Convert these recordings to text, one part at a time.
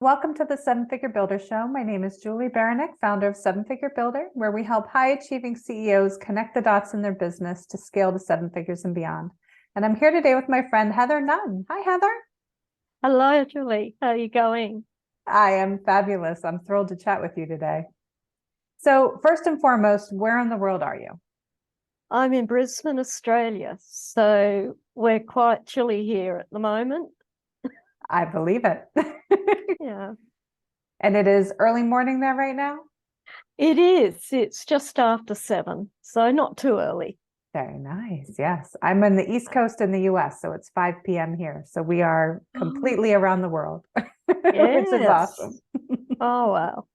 Welcome to the Seven Figure Builder Show. My name is Julie Baranek, founder of Seven Figure Builder, where we help high achieving CEOs connect the dots in their business to scale to seven figures and beyond. And I'm here today with my friend Heather Nunn. Hi, Heather. Hello, Julie. How are you going? I am fabulous. I'm thrilled to chat with you today. So, first and foremost, where in the world are you? I'm in Brisbane, Australia. So we're quite chilly here at the moment. I believe it. Yeah, And it is early morning there right now? it is. It's just after 7, so not too early. Very nice. Yes. I'm in the East Coast in the US, so it's 5 p.m. here. So we are completely around the world, which is Yes. awesome. Oh, wow.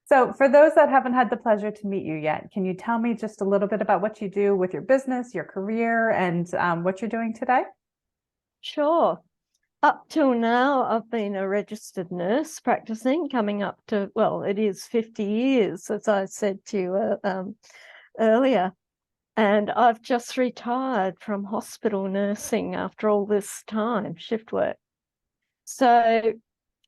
So, for those that haven't had the pleasure to meet you yet, can you tell me just a little bit about what you do with your business, your career, and what you're doing today? Sure. Up till now, I've been a registered nurse practicing, coming up to, well, it is 50 years, as I said to you earlier. And I've just retired from hospital nursing after all this time, shift work. So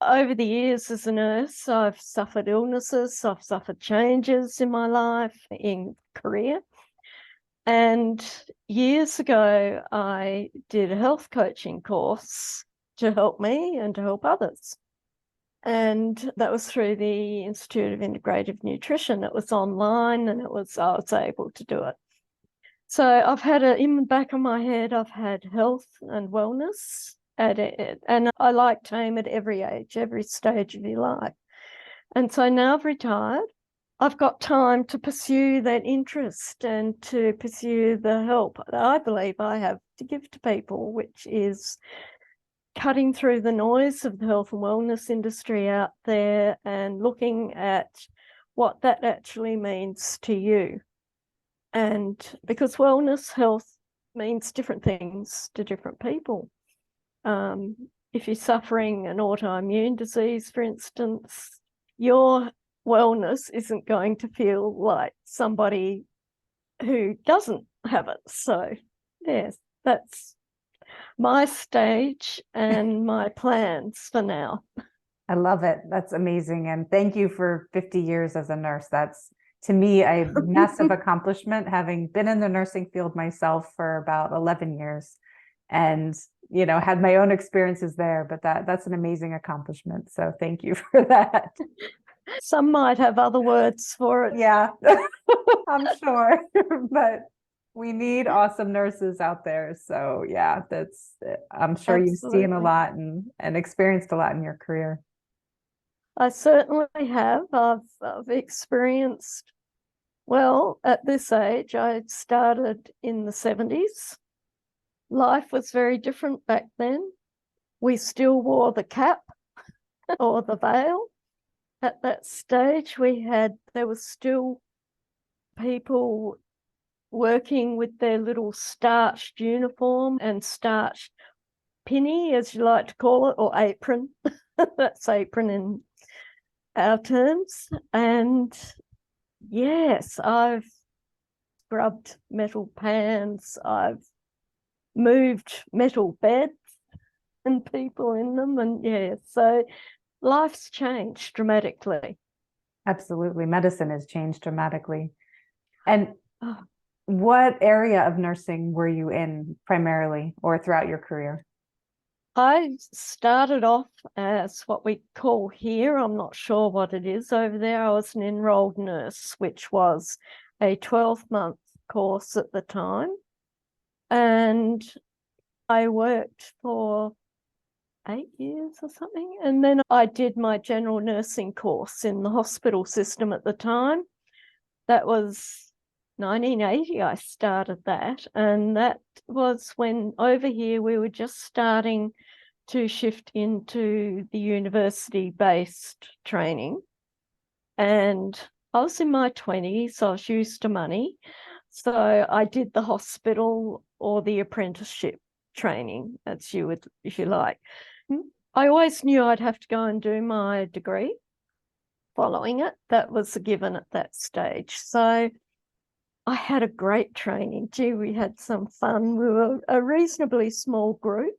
over the years as a nurse, I've suffered illnesses, I've suffered changes in my life, in career. And years ago, I did a health coaching course to help me and to help others. And that was through the Institute of Integrative Nutrition. It was online and I was able to do it. So I've had it in the back of my head, I've had health and wellness at it, and I like to aim at every age, every stage of your life. And so now I've retired, I've got time to pursue that interest and to pursue the help that I believe I have to give to people, which is cutting through the noise of the health and wellness industry out there and looking at what that actually means to you. And because wellness, health means different things to different people. If you're suffering an autoimmune disease, for instance, your wellness isn't going to feel like somebody who doesn't have it. So, yes, that's my stage and my plans for now. I love it. That's amazing. And thank you for 50 years as a nurse. That's, to me, a massive accomplishment, having been in the nursing field myself for about 11 years and, had my own experiences there, but that's an amazing accomplishment. So thank you for that. Some might have other words for it. Yeah, I'm sure, but we need awesome nurses out there. So yeah, I'm sure you've seen a Absolutely. lot and experienced a lot in your career. I certainly have. I've experienced, well, at this age, I started in the 70s. Life was very different back then. We still wore the cap or the veil. At that stage, there was still people working with their little starched uniform and starched pinny, as you like to call it, or apron. That's apron in our terms. And yes, I've scrubbed metal pans, I've moved metal beds and people in them. And yeah, so life's changed dramatically. Absolutely. Medicine has changed dramatically. And Oh, what area of nursing were you in primarily or throughout your career? I started off as what we call here, I'm not sure what it is over there. I was an enrolled nurse, which was a 12-month course at the time. And I worked for 8 years or something. And then I did my general nursing course in the hospital system at the time. That was 1980, I started that. And that was when over here we were just starting to shift into the university-based training. And I was in my 20s, so I was used to money. So I did the hospital or the apprenticeship training, as you would, if you like. I always knew I'd have to go and do my degree following it. That was a given at that stage. So I had a great training. Gee, we had some fun. We were a reasonably small group.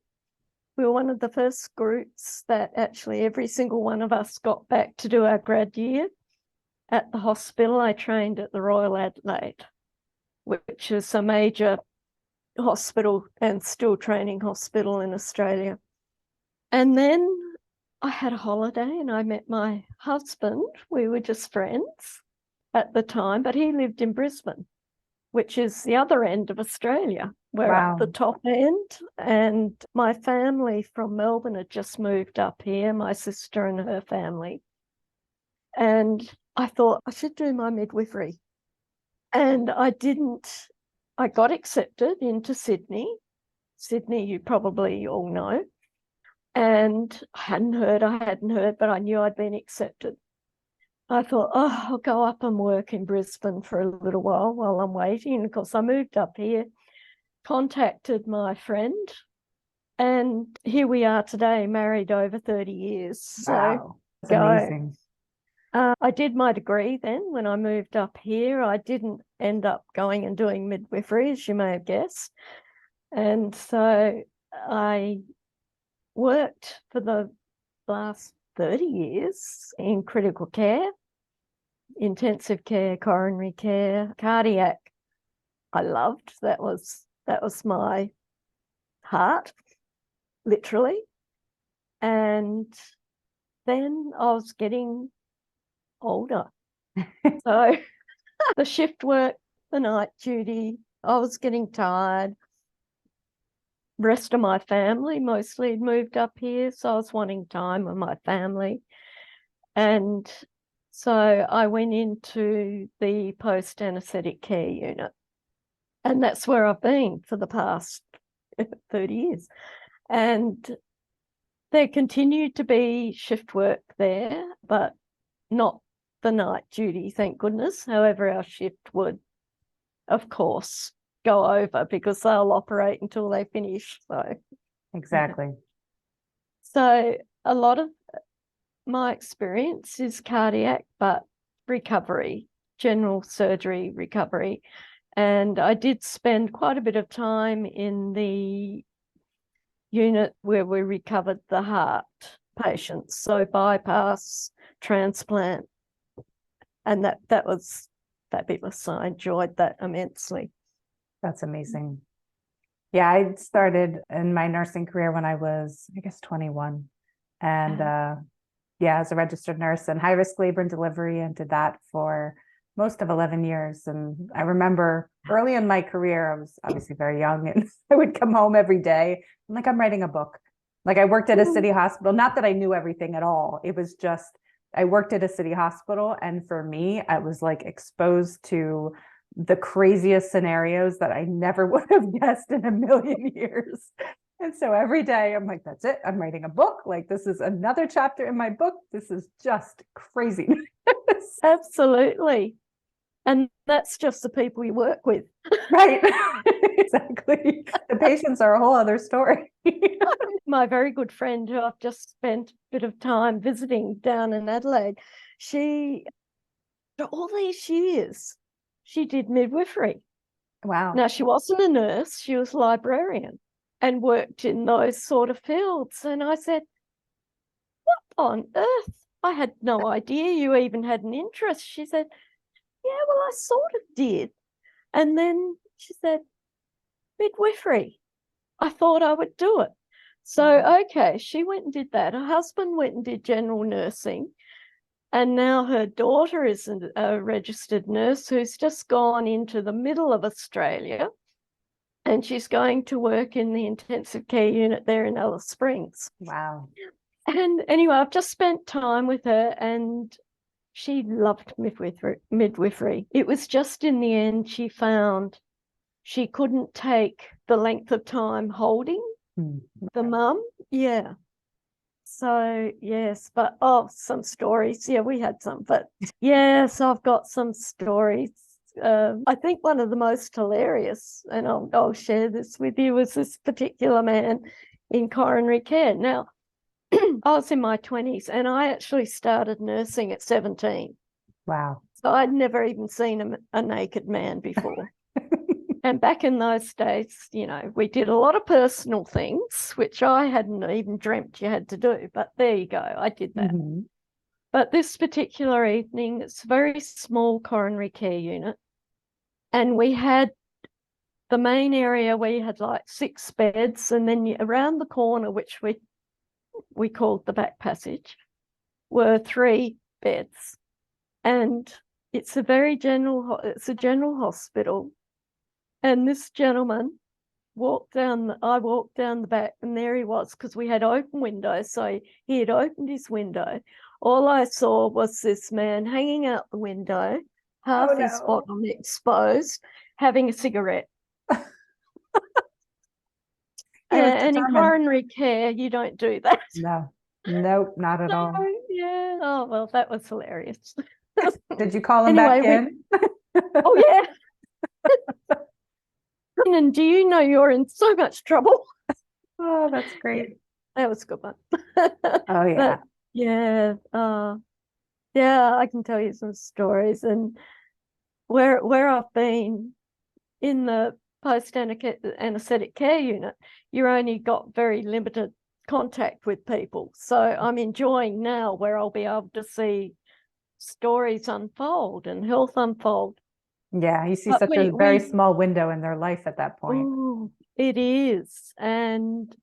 We were one of the first groups that actually every single one of us got back to do our grad year at the hospital. I trained at the Royal Adelaide, which is a major hospital and still training hospital in Australia. And then I had a holiday and I met my husband. We were just friends at the time, but he lived in Brisbane, which is the other end of Australia. We're Wow. at the top end, and my family from Melbourne had just moved up here, my sister and her family. And I thought I should do my midwifery. And I didn't. I got accepted into Sydney. Sydney, you probably all know. And I hadn't heard, but I knew I'd been accepted. I thought, oh, I'll go up and work in Brisbane for a little while I'm waiting. Of course, I moved up here, contacted my friend, and here we are today, married over 30 years. So Wow. That's amazing. I did my degree then when I moved up here. I didn't end up going and doing midwifery, as you may have guessed. And so I worked for the last 30 years in critical care, intensive care, coronary care, cardiac. I loved. That was my heart, literally. And then I was getting older. So the shift work, the night duty, I was getting tired. Rest of my family mostly had moved up here, so I was wanting time with my family. And so I went into the post-anaesthetic care unit. And that's where I've been for the past 30 years. And there continued to be shift work there, but not the night duty, thank goodness. However, our shift would, of course, go over because they'll operate until they finish. So Exactly. So a lot of my experience is cardiac, but recovery, general surgery recovery. And I did spend quite a bit of time in the unit where we recovered the heart patients, so bypass, transplant, and that was fabulous. I enjoyed that immensely. That's amazing. Yeah, I started in my nursing career when I was, I guess, 21. And yeah, as a registered nurse in high risk labor and delivery, and did that for most of 11 years. And I remember early in my career, I was obviously very young, and I would come home every day. I'm like, I'm writing a book. Like, I worked at a city hospital, not that I knew everything at all. It was just, I worked at a city hospital. And for me, I was like exposed to the craziest scenarios that I never would have guessed in a million years. And so every day I'm like, that's it. I'm writing a book. Like, this is another chapter in my book. This is just crazy. Absolutely. And that's just the people you work with. Right. Exactly. The patients are a whole other story. My very good friend who I've just spent a bit of time visiting down in Adelaide, she, for all these years, she did midwifery. Wow. Now, she wasn't a nurse, she was a librarian and worked in those sort of fields. And I said, what on earth? I had no idea you even had an interest. She said, yeah, well, I sort of did. And then she said, midwifery. I thought I would do it. So, okay, she went and did that. Her husband went and did general nursing. And now her daughter is a registered nurse who's just gone into the middle of Australia. And she's going to work in the intensive care unit there in Alice Springs. Wow. And anyway, I've just spent time with her, and she loved midwifery. It was just in the end she found she couldn't take the length of time holding the mum. Yeah. So, yes, but some stories. Yeah, we had some, but yes, I've got some stories. I think one of the most hilarious, and I'll share this with you, was this particular man in coronary care. Now, I was in my 20s and I actually started nursing at 17. Wow. So I'd never even seen a naked man before. And back in those days, you know, we did a lot of personal things, which I hadn't even dreamt you had to do. But there you go, I did that. Mm-hmm. But this particular evening, it's a very small coronary care unit. And we had the main area where you had like 6 beds, and then around the corner, which we called the back passage, were 3 beds. And it's a general hospital. And this gentleman I walked down the back, and there he was, because we had open windows. So he had opened his window. All I saw was this man hanging out the window, half his bottom exposed, having a cigarette. And in coronary care, you don't do that. No, nope, not at all. Yeah. Oh, well, that was hilarious. Did you call him back in? Oh, yeah. And do you know you're in so much trouble? Oh, that's great. That was a good one. Oh, yeah. But, yeah. Yeah, I can tell you some stories. And where I've been in the post-anesthetic care unit, you only got very limited contact with people. So I'm enjoying now where I'll be able to see stories unfold and health unfold. Yeah, you see such a very small window in their life at that point. Oh, it is. And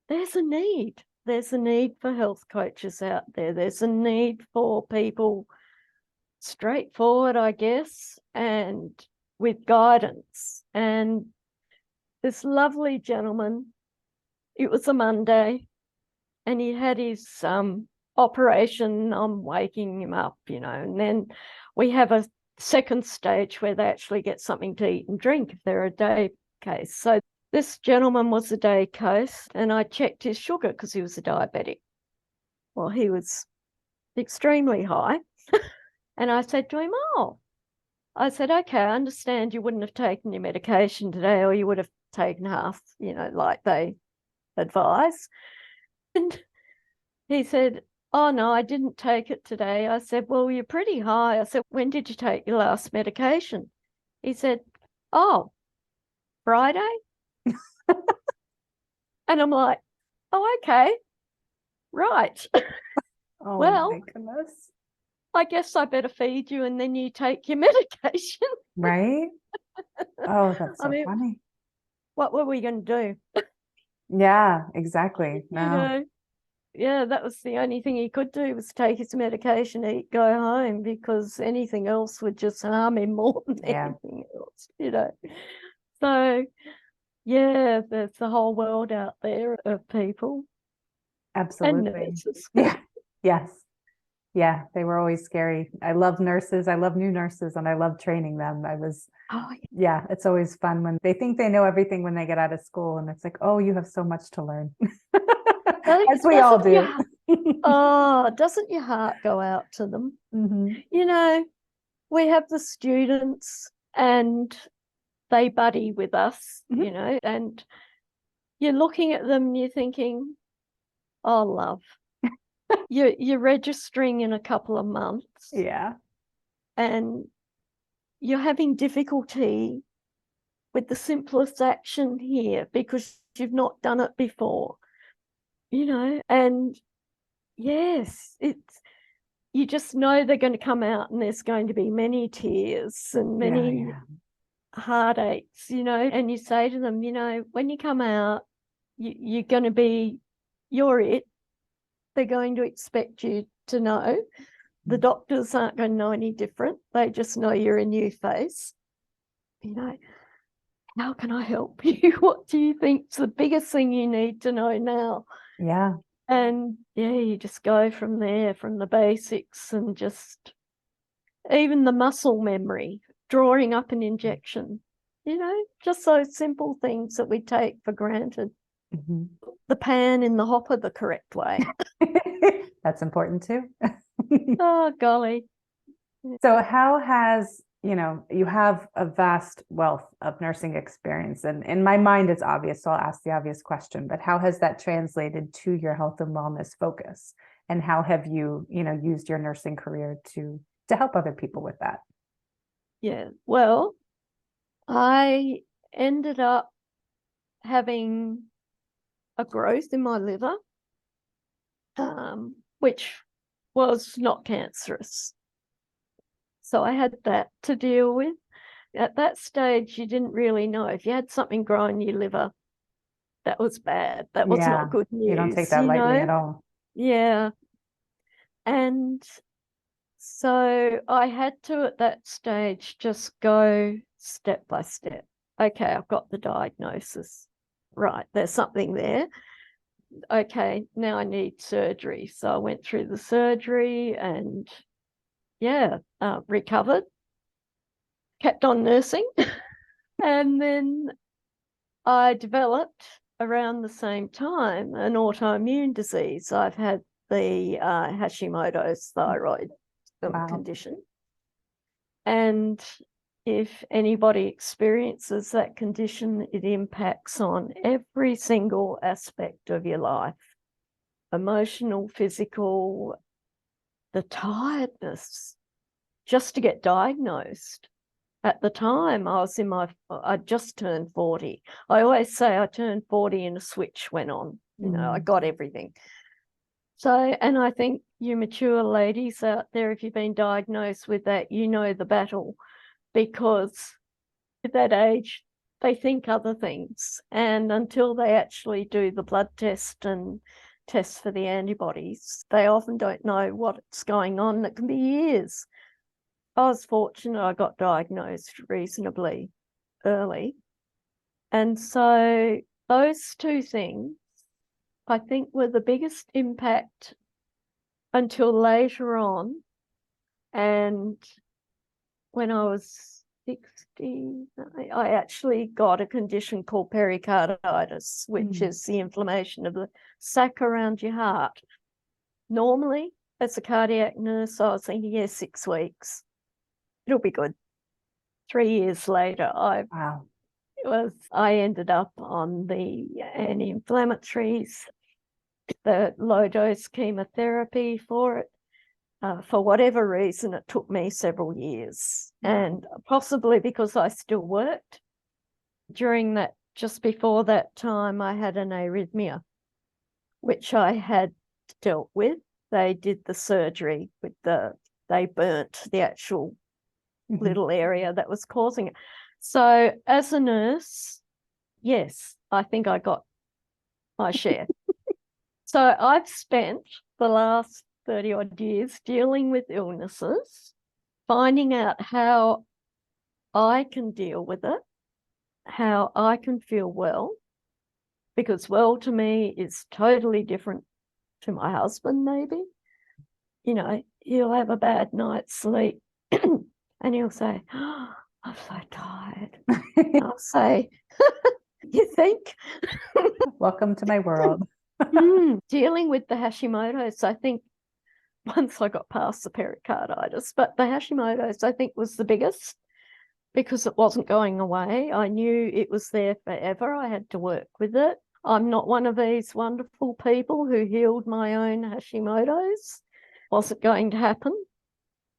there's a need. There's a need for health coaches out there. There's a need for people straightforward, I guess, and with guidance. And this lovely gentleman, it was a Monday, and he had his operation. I'm waking him up, you know, and then we have a second stage where they actually get something to eat and drink if they're a day case. So this gentleman was a day case, and I checked his sugar because he was a diabetic. Well, he was extremely high. And I said to him, I said, okay, I understand you wouldn't have taken your medication today, or you would have taken half, you know, like they advise. And he said, oh, no, I didn't take it today. I said, well, you're pretty high. I said, when did you take your last medication? He said, oh, Friday. And I'm like, oh, okay, right. Oh, well, my goodness. I guess I better feed you and then you take your medication. Right? Oh, that's so funny. What were we going to do? Yeah, exactly. No. You know, yeah, that was the only thing he could do, was take his medication, eat, go home, because anything else would just harm him more than anything else, you know. So, yeah, there's a whole world out there of people. Absolutely. And nurses. Yeah. Yes. Yeah, they were always scary. I love nurses. I love new nurses, and I love training them. Yeah, it's always fun when they think they know everything when they get out of school, and it's like, oh, you have so much to learn. As we all do. Doesn't your heart go out to them? Mm-hmm. You know, we have the students and they buddy with us, you know, and you're looking at them and you're thinking, oh, love. You're registering in a couple of months. Yeah. And you're having difficulty with the simplest action here because you've not done it before, you know. And yes, you just know they're going to come out and there's going to be many tears and many heartaches, you know. And you say to them, you know, when you come out, you're going to be, you're it. They're going to expect you to know. The doctors aren't going to know any different. They just know you're a new face. You know, how can I help you? What do you think's the biggest thing you need to know now? Yeah. And yeah, you just go from there, from the basics, and just even the muscle memory, drawing up an injection, you know, just those simple things that we take for granted. Mm-hmm. The pan in the hopper the correct way. That's important too. Oh, golly. So how has, you know, you have a vast wealth of nursing experience, and in my mind it's obvious, so I'll ask the obvious question, but how has that translated to your health and wellness focus? And how have you, you know, used your nursing career to help other people with that? Yeah, well, I ended up having a growth in my liver, which was not cancerous. So I had that to deal with. At that stage, you didn't really know. If you had something grow in your liver, that was bad. That was Yeah. not good You don't take news, that you lightly know? at all. Yeah. And so I had to, at that stage, just go step by step. Okay, I've got the diagnosis. Right, there's something there. Okay, now I need surgery. So I went through the surgery and recovered, kept on nursing. And then I developed around the same time an autoimmune disease. I've had the Hashimoto's thyroid Wow. condition. And if anybody experiences that condition, it impacts on every single aspect of your life, emotional, physical, the tiredness just to get diagnosed. At the time, I just turned 40. I always say I turned 40 and a switch went on. I got everything. So, and I think you mature ladies out there, if you've been diagnosed with that, you know the battle, because at that age, they think other things. And until they actually do the blood test and test for the antibodies, they often don't know what's going on. It can be years. I was fortunate I got diagnosed reasonably early. And so those two things, I think, were the biggest impact until later on. And when I was 60, I actually got a condition called pericarditis, which is the inflammation of the sac around your heart. Normally, as a cardiac nurse, I was thinking, yeah, 6 weeks. It'll be good. 3 years later, I ended up on the anti-inflammatories, the low-dose chemotherapy for it. For whatever reason, it took me several years, and possibly because I still worked. During that, just before that time, I had an arrhythmia, which I had dealt with. They did the surgery with they burnt the actual little area that was causing it. So as a nurse, yes, I think I got my share. So I've spent the last 30 odd years dealing with illnesses, finding out how I can deal with it, how I can feel well, because well to me is totally different to my husband, maybe. He'll have a bad night's sleep and he'll say, oh, I'm so tired. I'll say, you think? Welcome to my world. Dealing with the Hashimoto's, I think, once I got past the pericarditis, but the Hashimoto's, I think, was the biggest because it wasn't going away. I knew it was there forever. I had to work with it. I'm not one of these wonderful people who healed my own Hashimoto's. Wasn't going to happen.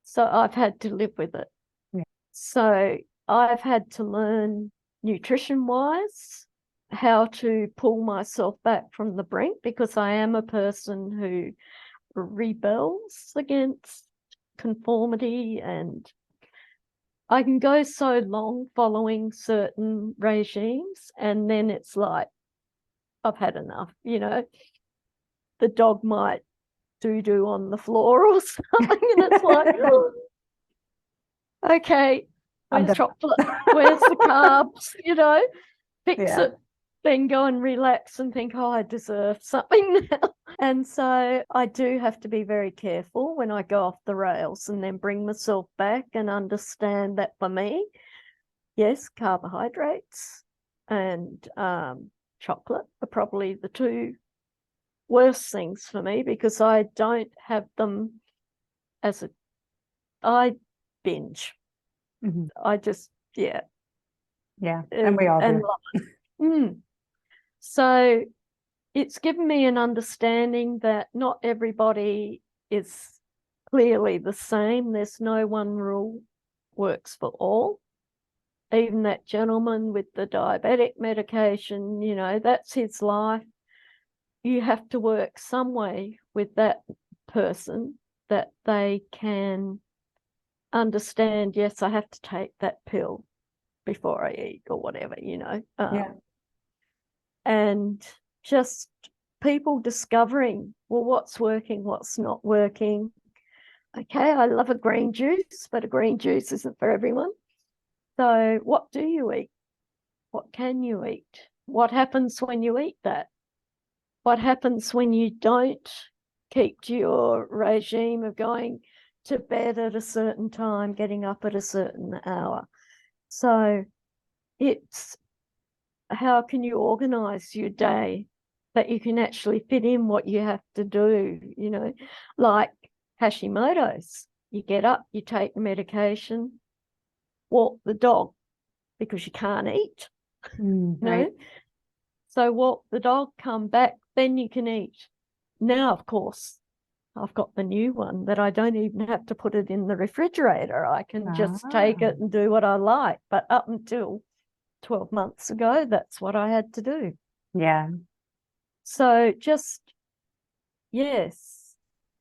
So I've had to live with it. Yeah. So I've had to learn nutrition-wise how to pull myself back from the brink, because I am a person who rebels against conformity, and I can go so long following certain regimes and then it's like I've had enough. The dog might doo on the floor or something and it's like, oh, okay, where's chocolate, where's the carbs, fix it, then go and relax and think, oh, I deserve something now. And so I do have to be very careful when I go off the rails, and then bring myself back and understand that for me, yes, carbohydrates and chocolate are probably the two worst things for me, because I don't have them I binge. I just, yeah. And we all do. So it's given me an understanding that not everybody is clearly the same. There's no one rule works for all. even that gentleman with the diabetic medication, you know, that's his life. You have to work some way with that person that they can understand, yes, I have to take that pill before I eat or whatever, you know. And just people discovering, well, what's working, what's not working. Okay, I love a green juice, but a green juice isn't for everyone. So what do you eat? What can you eat? What happens when you eat that? What happens when you don't keep to your regime of going to bed at a certain time, getting up at a certain hour? So it's how can you organize your day that you can actually fit in what you have to do, you know, like Hashimoto's. You get up, you take the medication, walk the dog because you can't eat, you know. Right. So walk the dog, come back, then you can eat. Now, of course, I've got the new one that I don't even have to put it in the refrigerator. I can just take it and do what I like. But up until 12 months ago, that's what I had to do. Yeah. So just, yes,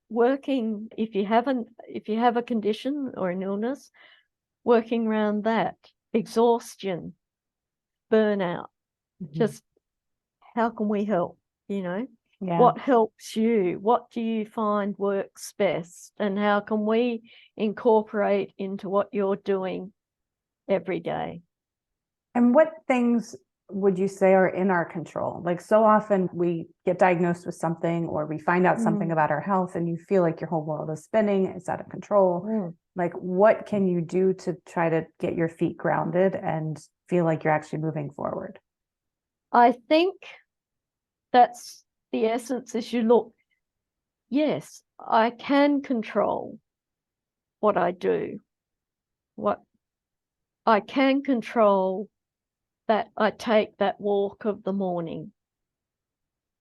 working, if you have a condition or an illness, working around that, exhaustion, burnout, just how can we help, you know? Yeah. What helps you? What do you find works best? And how can we incorporate into what you're doing every day? And what things would you say are in our control? Like so often we get diagnosed with something or we find out something about our health and you feel like your whole world is spinning, it's out of control. Like what can you do to try to get your feet grounded and feel like you're actually moving forward? I think that's the essence is you look, yes, I can control what I do. What I can control that I take that walk of the morning.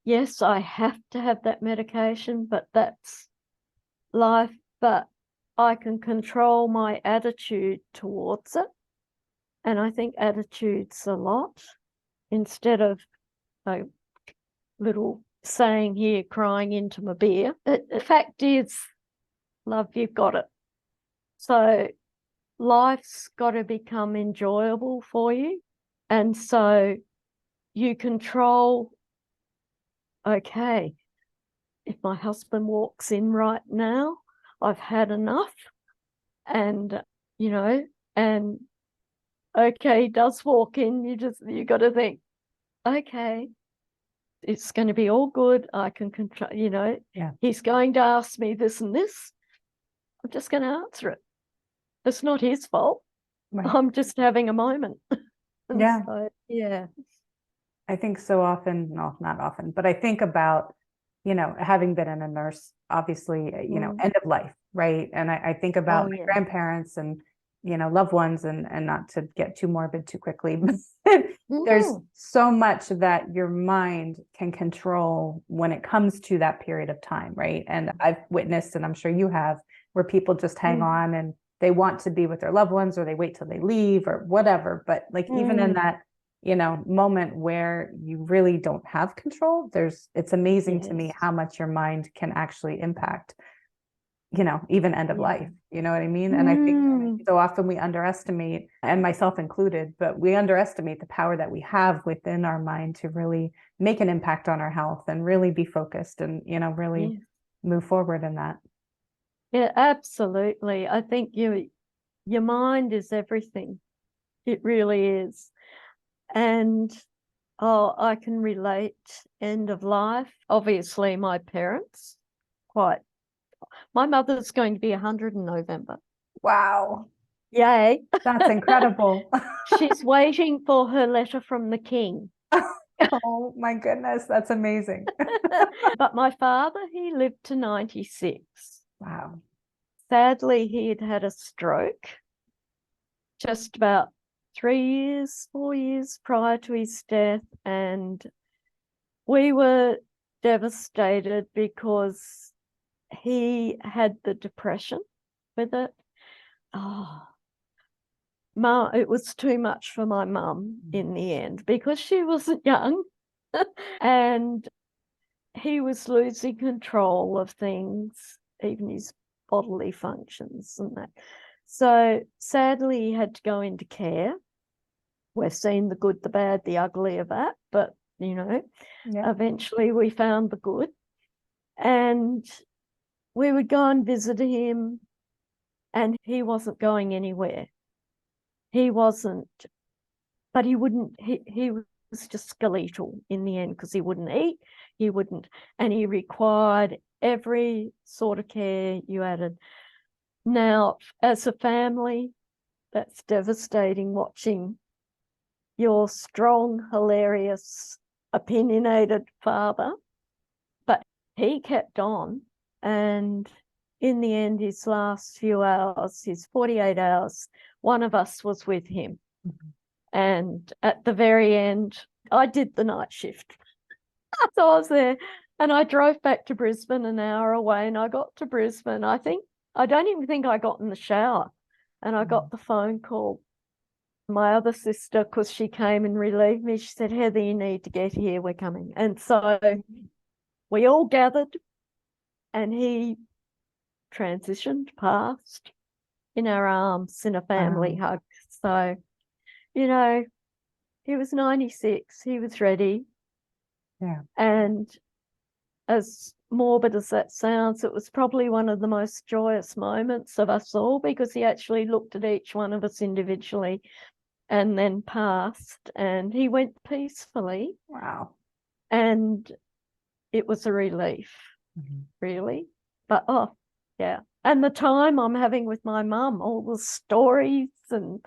Yes, I have to have that medication, but that's life. But I can control my attitude towards it. And I think attitude's a lot instead of a little saying here, crying into my beer. The fact is, love, you've got it. So life's got to become enjoyable for you. And so you control, okay, if my husband walks in right now, I've had enough. And, you know, and okay, he does walk in, you got to think, okay, it's going to be all good. I can control, you know, he's going to ask me this and this. I'm just going to answer it. It's not his fault. Right. I'm just having a moment. Yeah. So, yeah. I think so often, no, not often, but I think about, you know, having been a nurse, obviously, you know, end of life, right? And I think about my grandparents and, you know, loved ones and not to get too morbid too quickly, but there's so much that your mind can control when it comes to that period of time, right? And I've witnessed, and I'm sure you have, where people just hang on and they want to be with their loved ones or they wait till they leave or whatever. But like even in that, you know, moment where you really don't have control, it's amazing to me how much your mind can actually impact, you know, even end of life, you know what I mean? And I think so often we underestimate, and myself included, but we underestimate the power that we have within our mind to really make an impact on our health and really be focused and, you know, really move forward in that. Yeah, absolutely. I think your mind is everything. It really is. And I can relate end of life. Obviously, my parents, my mother's going to be 100 in November. Wow. Yay. That's incredible. She's waiting for her letter from the king. Oh my goodness, that's amazing. But my father, he lived to 96. Wow. Sadly, he had had a stroke just about 4 years prior to his death. And we were devastated because he had the depression with it. Oh, Mum, it was too much for my mum in the end because she wasn't young and he was losing control of things, even his bodily functions and that. So sadly, he had to go into care. We've seen the good, the bad, the ugly of that, but Yeah. eventually we found the good. And we would go and visit him, and he wasn't going anywhere. He wasn't, but he wouldn't, he was just skeletal in the end because he wouldn't eat, and he required every sort of care you added. Now, as a family, that's devastating watching your strong, hilarious, opinionated father, but he kept on. And in the end, his last few hours, his 48 hours, one of us was with him. Mm-hmm. And at the very end, I did the night shift. So I was there and I drove back to Brisbane an hour away, and I got to Brisbane. I don't even think I got in the shower, and I got the phone call. My other sister, because she came and relieved me, she said, Heather, you need to get here, we're coming. And so we all gathered, and he transitioned, passed in our arms in a family hug. So, he was 96, he was ready. Yeah. And as morbid as that sounds, it was probably one of the most joyous moments of us all, because he actually looked at each one of us individually and then passed, and he went peacefully. Wow. And it was a relief, really. But yeah. And the time I'm having with my mum, all the stories and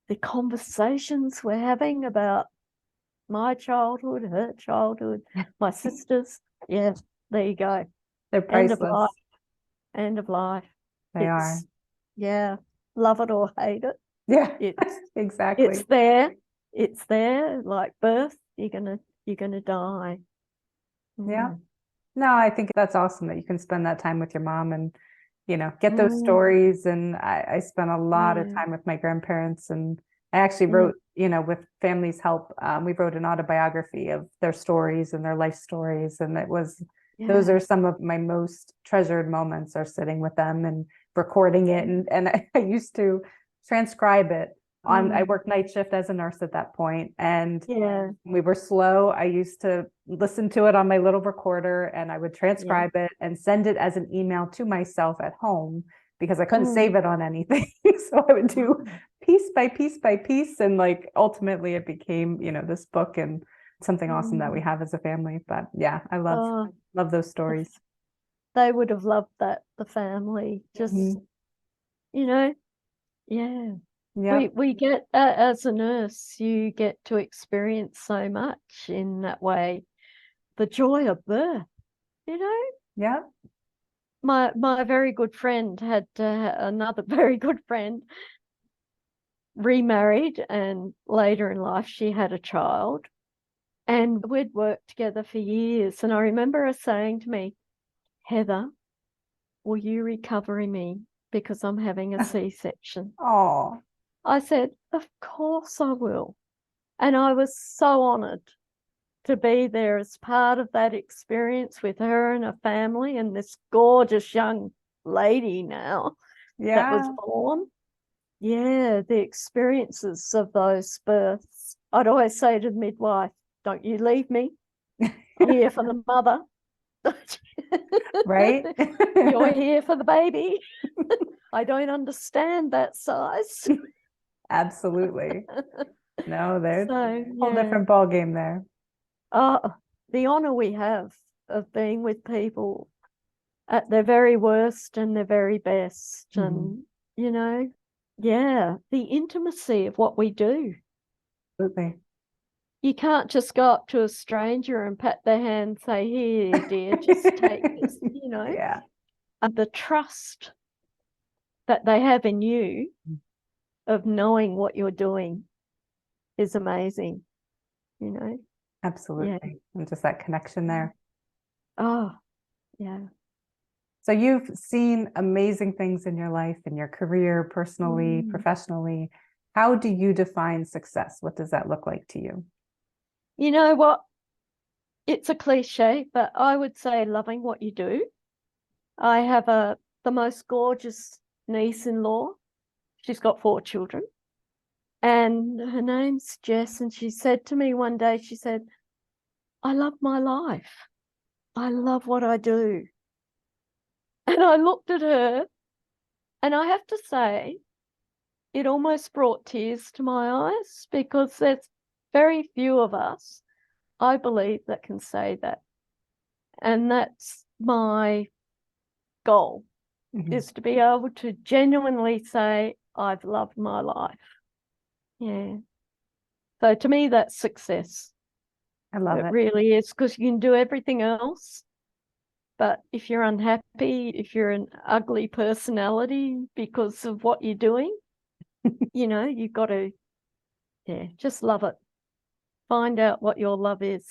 the conversations we're having about my childhood, her childhood, my sisters. Yeah, there you go. They're priceless. End of life. They are. Yeah, love it or hate it. Yeah, It's exactly. It's there. It's there. Like birth, you're gonna die. Yeah. No, I think that's awesome that you can spend that time with your mom and, get those stories. And I spent a lot of time with my grandparents, and I actually wrote, with family's help, we wrote an autobiography of their stories and their life stories. And those are some of my most treasured moments, are sitting with them and recording it. And I used to transcribe it. I worked night shift as a nurse at that point, and we were slow. I used to listen to it on my little recorder, and I would transcribe it and send it as an email to myself at home, because I couldn't save it on anything. So I would do piece by piece by piece, and ultimately it became, this book and something awesome that we have as a family. But yeah, I love those stories. They would have loved that, the family. Just, yeah. We get, as a nurse, you get to experience so much in that way. The joy of birth, Yeah. My very good friend had another very good friend remarried, and later in life she had a child, and we'd worked together for years. And I remember her saying to me, Heather, will you recover me because I'm having a C-section? Oh. I said, of course I will. And I was so honored to be there as part of that experience with her and her family and this gorgeous young lady now that was born. Yeah, the experiences of those births. I'd always say to the midwife, don't you leave me. I'm here for the mother. Right? You're here for the baby. I don't understand that size. Absolutely. No, there's a whole different ball game there. The honor we have of being with people at their very worst and their very best. And, the intimacy of what we do. Absolutely. You can't just go up to a stranger and pat their hand and say, here, dear, just take this, Yeah. And the trust that they have in you of knowing what you're doing is amazing, Absolutely. Yeah. And just that connection there. Oh, yeah. So you've seen amazing things in your life, in your career, personally, professionally. How do you define success? What does that look like to you? You know what? It's a cliche, but I would say loving what you do. I have the most gorgeous niece-in-law. She's got 4 children, and her name's Jess. And she said to me one day, she said, I love my life. I love what I do. And I looked at her, and I have to say, it almost brought tears to my eyes, because there's very few of us, I believe, that can say that. And that's my goal, is to be able to genuinely say, I've loved my life. Yeah. So to me, that's success. I love it. It really is, because you can do everything else. But if you're unhappy, if you're an ugly personality because of what you're doing, you know, you've got to, just love it. Find out what your love is.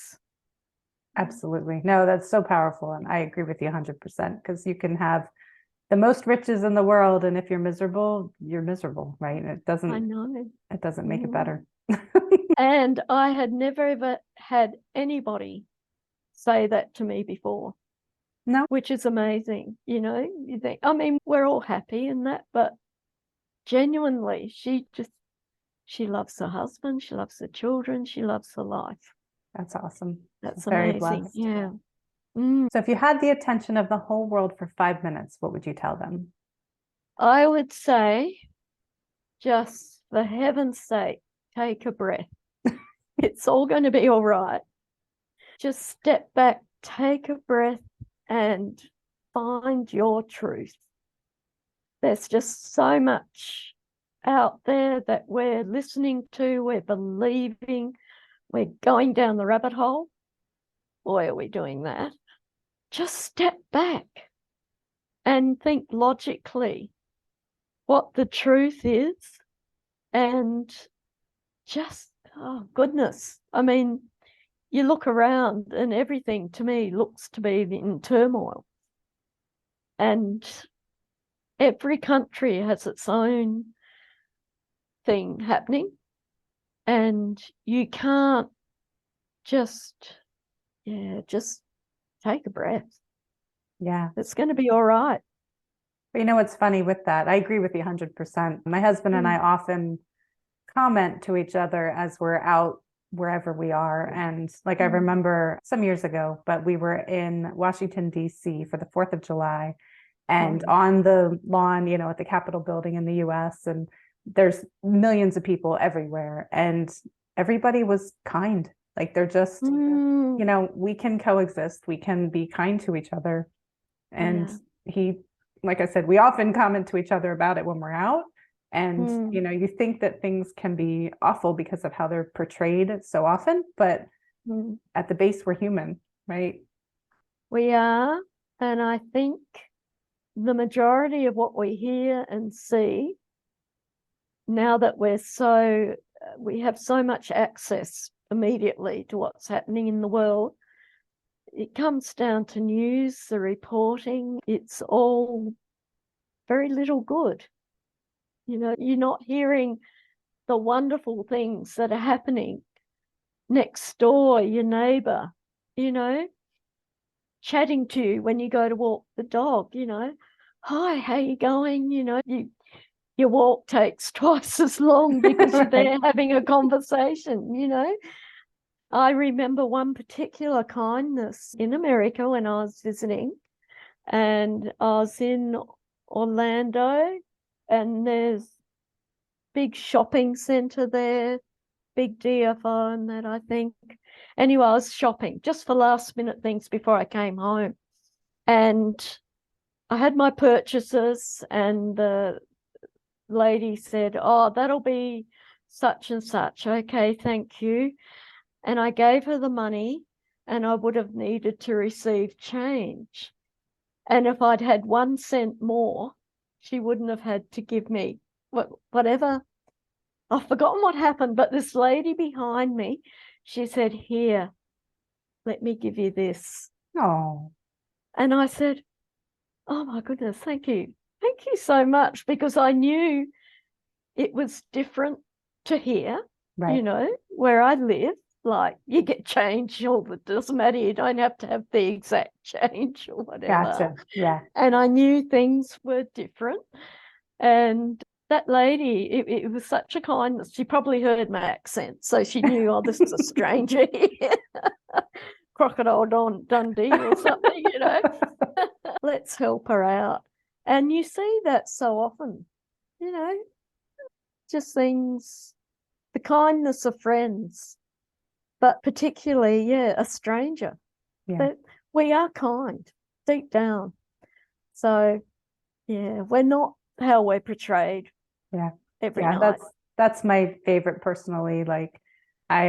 Absolutely. No, that's so powerful. And I agree with you 100%, because you can have the most riches in the world, and if you're miserable, you're miserable, right? I know. It doesn't make it better. And I had never ever had anybody say that to me before. No. Which is amazing. You know, you think, I mean, we're all happy in that, but genuinely, she loves her husband, she loves her children, she loves her life. That's awesome. That's very amazing. blessed. Yeah. So if you had the attention of the whole world for 5 minutes, what would you tell them? I would say, just for heaven's sake, take a breath. It's all going to be all right. Just step back, take a breath, and find your truth. There's just so much out there that we're listening to, we're believing, we're going down the rabbit hole. Boy, are we doing that. Just step back and think logically what the truth is, and just, oh goodness, I mean, you look around and everything to me looks to be in turmoil, and every country has its own thing happening, and you can't just take a breath. Yeah. It's going to be all right. But you know what's funny with that? I agree with you 100%. My husband and I often comment to each other as we're out wherever we are. And like, I remember some years ago, but we were in Washington, D.C. for the 4th of July, and on the lawn, you know, at the Capitol building in the US, and there's millions of people everywhere, and everybody was kind. Like, they're just, you know, we can coexist, we can be kind to each other. And he, like I said, we often comment to each other about it when we're out. And, you know, you think that things can be awful because of how they're portrayed so often, but at the base, we're human, right? We are. And I think the majority of what we hear and see, now that we have so much access immediately to what's happening in the world, it comes down to news, the reporting. It's all very little good. You know, you're not hearing the wonderful things that are happening next door, your neighbor, you know, chatting to you when you go to walk the dog, you know, hi, how you going? You know, your walk takes twice as long because you're there having a conversation, you know. I remember one particular kindness in America when I was visiting, and I was in Orlando, and there's big shopping center there, big DFO and that, I think. Anyway, I was shopping just for last minute things before I came home. And I had my purchases, and the lady said, oh, that'll be such and such. Okay, thank you. And I gave her the money, and I would have needed to receive change. And if I'd had 1 cent more, she wouldn't have had to give me whatever. I've forgotten what happened, but this lady behind me, she said, here, let me give you this. Oh. And I said, oh my goodness, thank you. Thank you so much, because I knew it was different to here, Right. where I live, like you get change doesn't matter, you don't have to have the exact change or whatever. Gotcha. Yeah. And I knew things were different. And that lady, it was such a kindness. She probably heard my accent, so she knew, oh, this is a stranger here. Crocodile Dundee or something, Let's help her out. And you see that so often, just things, the kindness of friends, but particularly, a stranger. Yeah. But we are kind deep down. So, we're not how we're portrayed. Yeah. Every Yeah. night. That's my favorite personally. Like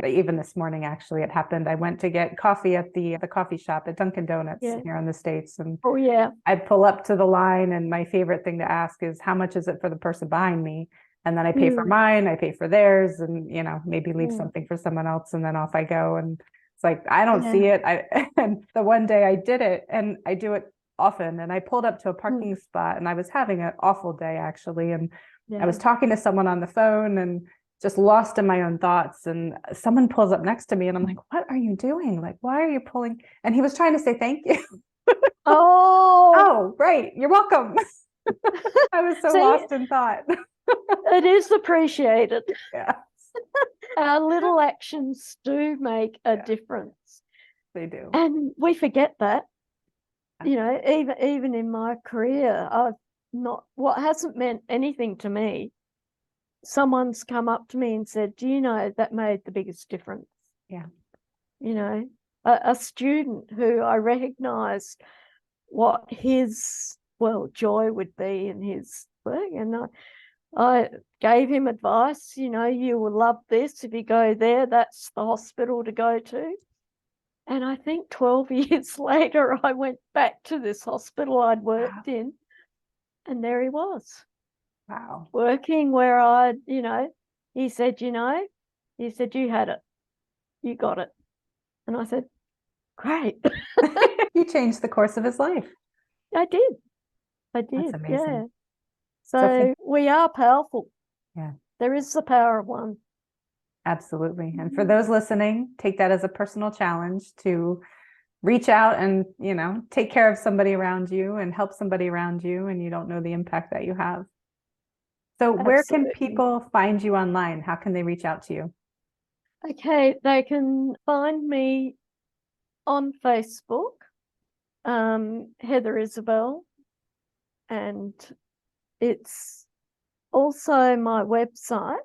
even this morning, actually, it happened. I went to get coffee at the coffee shop at Dunkin' Donuts here in the States. And oh, yeah. I pull up to the line, and my favorite thing to ask is, how much is it for the person behind me? And then I pay for mine, I pay for theirs, and maybe leave something for someone else, and then off I go. And it's like, I don't see it. And the one day I did it, and I do it often, and I pulled up to a parking spot, and I was having an awful day, actually. And I was talking to someone on the phone and just lost in my own thoughts. And someone pulls up next to me, and I'm like, what are you doing? Like, why are you pulling? And he was trying to say thank you. Oh, right. You're welcome. I was so lost in thought. It is appreciated. Yeah. Our little actions do make a difference. They do. And we forget that. Even in my career, what hasn't meant anything to me, someone's come up to me and said, do you know that made the biggest difference? Yeah. A student who I recognized what his joy would be in his work, and I gave him advice. You will love this if you go there. That's the hospital to go to. And I think 12 years later, I went back to this hospital I'd worked in, and there he was. Wow. Working where he said, you had it, you got it. And I said, great. You changed the course of his life. I did. That's amazing. Yeah. So we are powerful. Yeah. There is the power of one. Absolutely. And for those listening, take that as a personal challenge to reach out and, take care of somebody around you and help somebody around you, and you don't know the impact that you have. So where can people find you online? How can they reach out to you? Okay, they can find me on Facebook, Heather Isabel, and it's also my website,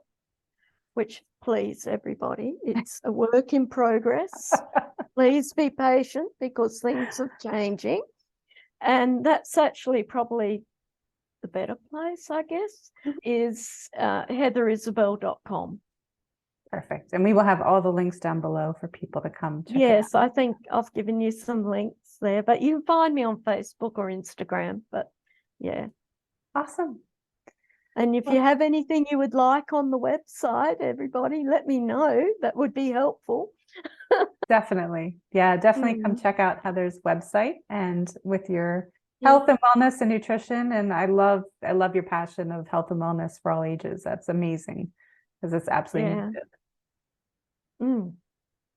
which, please, everybody, it's a work in progress. Please be patient because things are changing. And that's actually probably the better place, I guess, is heatherisabel.com. Perfect. And we will have all the links down below for people to come check it out. I I think I've given you some links there, but you can find me on Facebook or Instagram. But yeah. Awesome. And if you have anything you would like on the website, everybody, let me know. That would be helpful. Definitely. Yeah, definitely come check out Heather's website, and with your health and wellness and nutrition. And I love your passion of health and wellness for all ages. That's amazing, because it's absolutely needed.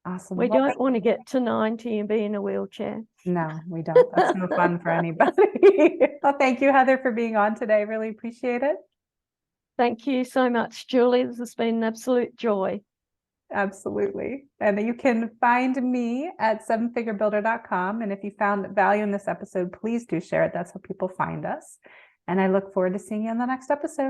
Awesome. We don't want to get to 90 and be in a wheelchair. No, we don't. That's no fun for anybody. Well, thank you, Heather, for being on today. Really appreciate it. Thank you so much, Julie. This has been an absolute joy. Absolutely. And you can find me at sevenfigurebuilder.com. And if you found value in this episode, please do share it. That's how people find us. And I look forward to seeing you on the next episode.